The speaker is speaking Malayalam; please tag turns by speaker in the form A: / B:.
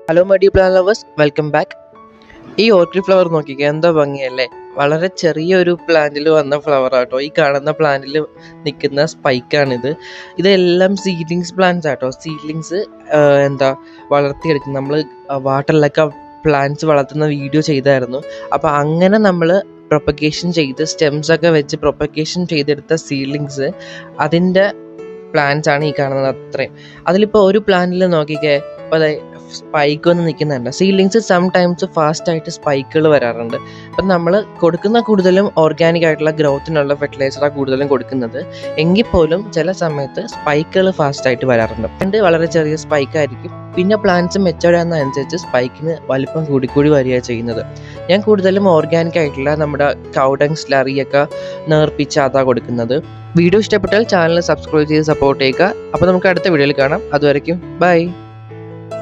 A: Hello my plant lovers, welcome back. ഈ ഓർക്കിഡ് ഫ്ലവർ നോക്കിക്കുക, എന്താ ഭംഗിയല്ലേ. വളരെ ചെറിയൊരു പ്ലാന്റിൽ വന്ന ഫ്ലവർ ആട്ടോ. ഈ കാണുന്ന പ്ലാന്റിൽ നിൽക്കുന്ന സ്പൈക്കാണിത്. ഇതെല്ലാം സീഡ്ലിങ്സ് പ്ലാന്റ്സ് ആട്ടോ. സീഡ്ലിങ്സ് വളർത്തിയെടുക്കും. നമ്മൾ വാട്ടറിലൊക്കെ പ്ലാന്റ്സ് വളർത്തുന്ന വീഡിയോ ചെയ്തായിരുന്നു. അപ്പോൾ അങ്ങനെ നമ്മൾ പ്രൊപ്പഗേഷൻ ചെയ്ത് സ്റ്റെംസൊക്കെ വെച്ച് പ്രൊപ്പഗേഷൻ ചെയ്തെടുത്ത സീഡ്ലിങ്സ്, അതിൻ്റെ പ്ലാന്റ്സ് ആണ് ഈ കാണുന്നത്. അത്രയും അതിലിപ്പോൾ ഒരു പ്ലാന്റിൽ നോക്കിക്കേ, അപ്പോൾ സ്പൈക്ക് വന്ന് നിൽക്കുന്നുണ്ട്. സീഡ്ലിങ്സ് സംടൈംസ് ഫാസ്റ്റായിട്ട് സ്പൈക്കുകൾ വരാറുണ്ട്. അപ്പം നമ്മൾ കൊടുക്കുന്ന കൂടുതലും ഓർഗാനിക് ആയിട്ടുള്ള ഗ്രോത്തിനുള്ള ഫെർട്ടിലൈസറാണ് കൂടുതലും കൊടുക്കുന്നത്. എങ്കിൽ പോലും ചില സമയത്ത് സ്പൈക്കുകൾ ഫാസ്റ്റായിട്ട് വരാറുണ്ട്. പണ്ട് വളരെ ചെറിയ സ്പൈക്കായിരിക്കും, പിന്നെ പ്ലാന്റ്സ് മെച്ചോർഡ് ആകുന്നതനുസരിച്ച് സ്പൈക്കിന് വലിപ്പം കൂടിക്കൂടി വരികയാണ് ചെയ്യുന്നത്. ഞാൻ കൂടുതലും ഓർഗാനിക് ആയിട്ടുള്ള നമ്മുടെ കൗഡങ് സ്ലറിയൊക്കെ നേർപ്പിച്ച് അതാണ് കൊടുക്കുന്നത്. വീഡിയോ ഇഷ്ടപ്പെട്ടാൽ ചാനൽ സബ്സ്ക്രൈബ് ചെയ്ത് സപ്പോർട്ട് ചെയ്യുക. അപ്പോൾ നമുക്ക് അടുത്ത വീഡിയോയിൽ കാണാം. അതുവരയ്ക്കും ബൈ.